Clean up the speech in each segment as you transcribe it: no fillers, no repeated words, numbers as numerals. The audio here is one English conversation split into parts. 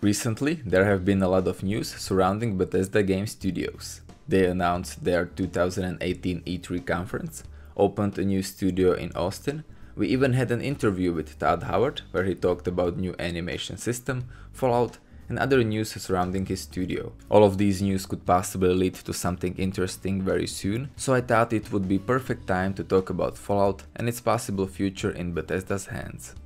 Recently, there have been a lot of news surrounding Bethesda Game Studios. They announced their 2018 E3 conference, opened a new studio in Austin. We even had an interview with Todd Howard where he talked about new animation system, Fallout, and other news surrounding his studio. All of these news could possibly lead to something interesting very soon, so I thought it would be perfect time to talk about Fallout and its possible future in Bethesda's hands.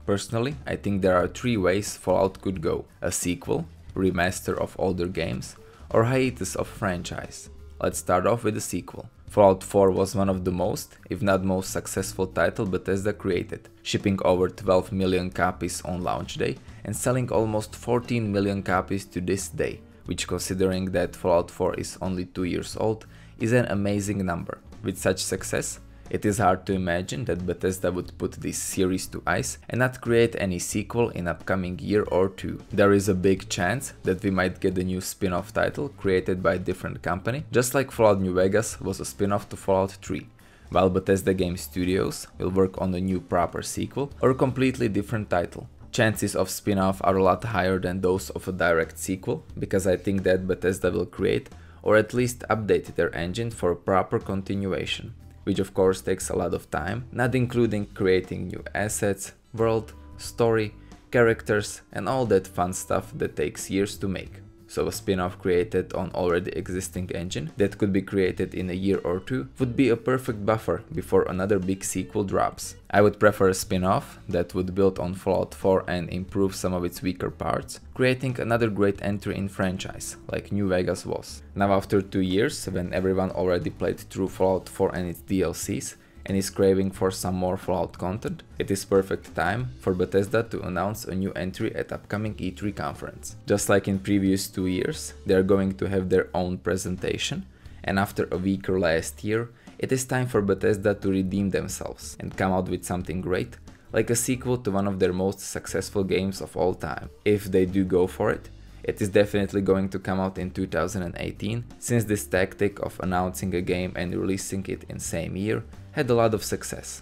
Personally, I think there are three ways Fallout could go: a sequel, remaster of older games, or hiatus of franchise. Let's start off with the sequel. Fallout 4 was one of the most, if not most successful title Bethesda created, shipping over 12 million copies on launch day and selling almost 14 million copies to this day, which, considering that Fallout 4 is only 2 years old, is an amazing number. With such success, it is hard to imagine that Bethesda would put this series to ice and not create any sequel in upcoming year or two. There is a big chance that we might get a new spin-off title created by a different company, just like Fallout New Vegas was a spin-off to Fallout 3, while Bethesda Game Studios will work on a new proper sequel or a completely different title. Chances of spin-off are a lot higher than those of a direct sequel, because I think that Bethesda will create or at least update their engine for a proper continuation, which of course takes a lot of time, not including creating new assets, world, story, characters, and all that fun stuff that takes years to make. So a spin-off created on already existing engine that could be created in a year or two would be a perfect buffer before another big sequel drops. I would prefer a spin-off that would build on Fallout 4 and improve some of its weaker parts, creating another great entry in franchise, like New Vegas was. Now after 2 years, when everyone already played through Fallout 4 and its DLCs, and is craving for some more Fallout content, it is perfect time for Bethesda to announce a new entry at upcoming E3 conference. Just like in previous 2 years, they are going to have their own presentation, and after a weaker last year, it is time for Bethesda to redeem themselves and come out with something great, like a sequel to one of their most successful games of all time. If they do go for it, it is definitely going to come out in 2018, since this tactic of announcing a game and releasing it in same year had a lot of success.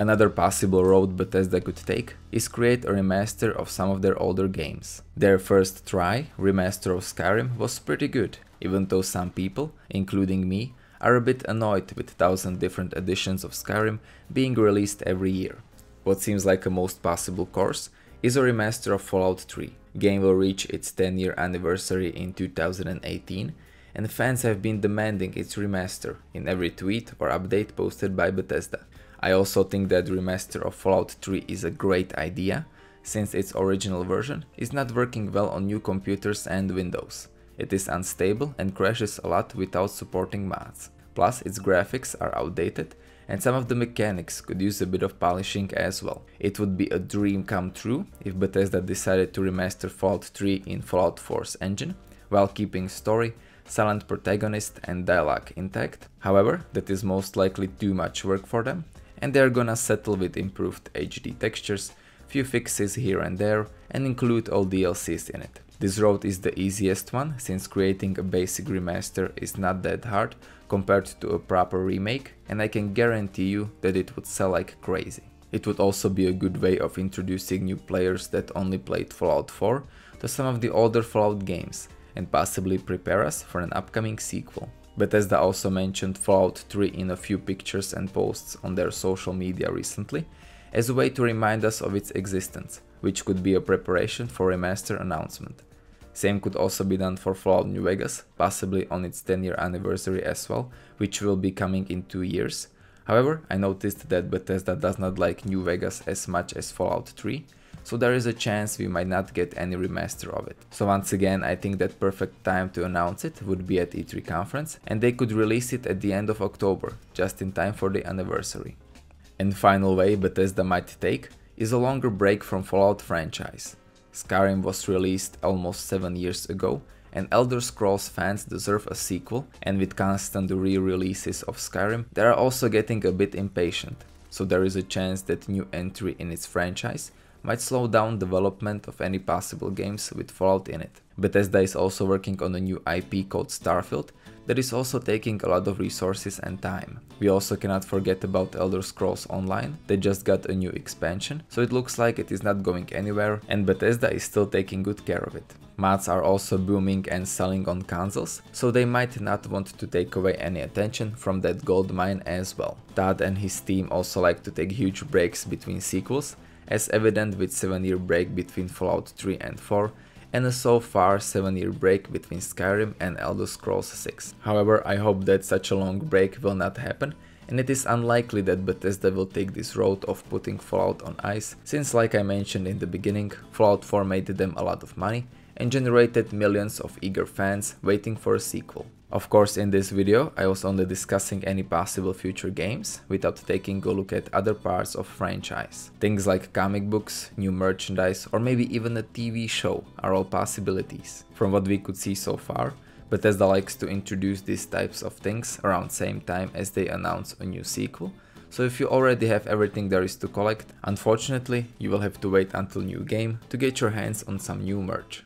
Another possible road Bethesda could take is create a remaster of some of their older games. Their first try, Remaster of Skyrim, was pretty good, even though some people, including me, are a bit annoyed with 1,000 different editions of Skyrim being released every year. What seems like a most possible course is a remaster of Fallout 3. Game will reach its 10-year anniversary in 2018, and fans have been demanding its remaster in every tweet or update posted by Bethesda. I also think that the remaster of Fallout 3 is a great idea, since its original version is not working well on new computers and Windows. It is unstable and crashes a lot without supporting mods. Plus, its graphics are outdated, and some of the mechanics could use a bit of polishing as well. It would be a dream come true if Bethesda decided to remaster Fallout 3 in Fallout 4's engine, while keeping story, silent protagonist and dialogue intact. However, that is most likely too much work for them, and they are gonna settle with improved HD textures, few fixes here and there, and include all DLCs in it. This road is the easiest one, since creating a basic remaster is not that hard compared to a proper remake, and I can guarantee you that it would sell like crazy. It would also be a good way of introducing new players that only played Fallout 4 to some of the older Fallout games, and possibly prepare us for an upcoming sequel. Bethesda also mentioned Fallout 3 in a few pictures and posts on their social media recently, as a way to remind us of its existence, which could be a preparation for remaster announcement. Same could also be done for Fallout New Vegas, possibly on its 10-year anniversary as well, which will be coming in 2 years. However, I noticed that Bethesda does not like New Vegas as much as Fallout 3, so there is a chance we might not get any remaster of it. So once again, I think that perfect time to announce it would be at E3 conference, and they could release it at the end of October, just in time for the anniversary. And final way Bethesda might take is a longer break from Fallout franchise. Skyrim was released almost 7 years ago, and Elder Scrolls fans deserve a sequel, and with constant re-releases of Skyrim, they are also getting a bit impatient, so there is a chance that new entry in its franchise might slow down development of any possible games with Fallout in it. Bethesda is also working on a new IP called Starfield that is also taking a lot of resources and time. We also cannot forget about Elder Scrolls Online that just got a new expansion, so it looks like it is not going anywhere and Bethesda is still taking good care of it. Mods are also booming and selling on consoles, so they might not want to take away any attention from that gold mine as well. Todd and his team also like to take huge breaks between sequels, as evident with 7-year break between Fallout 3 and 4, and a so far 7-year break between Skyrim and Elder Scrolls 6. However, I hope that such a long break will not happen, and it is unlikely that Bethesda will take this road of putting Fallout on ice, since like I mentioned in the beginning, Fallout 4 made them a lot of money and generated millions of eager fans waiting for a sequel. Of course, in this video I was only discussing any possible future games without taking a look at other parts of franchise. Things like comic books, new merchandise, or maybe even a TV show are all possibilities. From what we could see so far, Bethesda likes to introduce these types of things around same time as they announce a new sequel. So if you already have everything there is to collect, unfortunately you will have to wait until new game to get your hands on some new merch.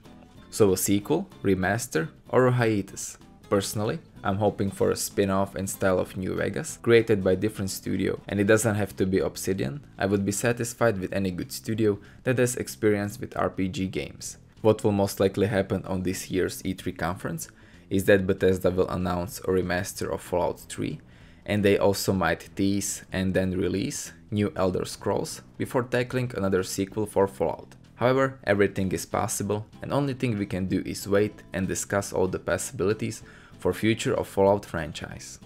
So a sequel, remaster, or a hiatus? Personally, I'm hoping for a spin-off in style of New Vegas, created by different studio, and it doesn't have to be Obsidian. I would be satisfied with any good studio that has experience with RPG games. What will most likely happen on this year's E3 conference is that Bethesda will announce a remaster of Fallout 3, and they also might tease and then release new Elder Scrolls before tackling another sequel for Fallout. However, everything is possible, and only thing we can do is wait and discuss all the possibilities for future of Fallout franchise.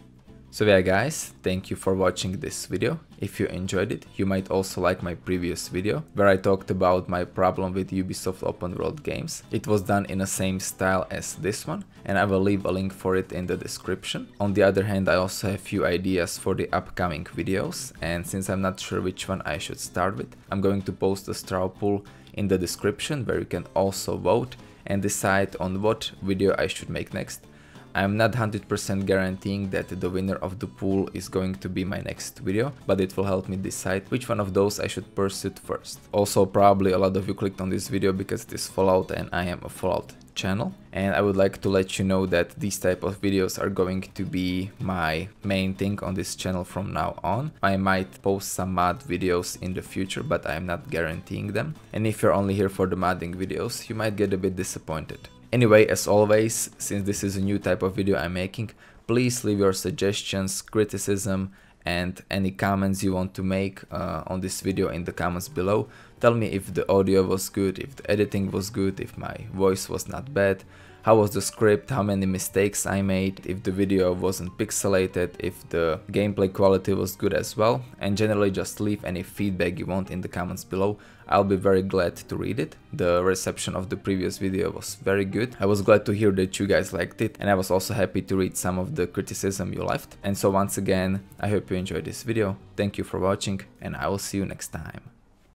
So yeah guys, thank you for watching this video. If you enjoyed it, you might also like my previous video where I talked about my problem with Ubisoft open world games. It was done in the same style as this one, and I will leave a link for it in the description. On the other hand, I also have few ideas for the upcoming videos, and since I'm not sure which one I should start with, I'm going to post a Strawpool in the description where you can also vote and decide on what video I should make next. I am not 100% guaranteeing that the winner of the pool is going to be my next video, but it will help me decide which one of those I should pursue first. Also, probably a lot of you clicked on this video because it is Fallout and I am a Fallout channel, and I would like to let you know that these type of videos are going to be my main thing on this channel from now on. I might post some mod videos in the future, but I am not guaranteeing them, and if you're only here for the modding videos, you might get a bit disappointed. Anyway, as always, since this is a new type of video I'm making, please leave your suggestions, criticism, and any comments you want to make on this video in the comments below. Tell me if the audio was good, if the editing was good, if my voice was not bad, how was the script, how many mistakes I made, if the video wasn't pixelated, if the gameplay quality was good as well, and generally just leave any feedback you want in the comments below. I'll be very glad to read it. The reception of the previous video was very good. I was glad to hear that you guys liked it, and I was also happy to read some of the criticism you left. And so once again, I hope you enjoyed this video. Thank you for watching, and I will see you next time.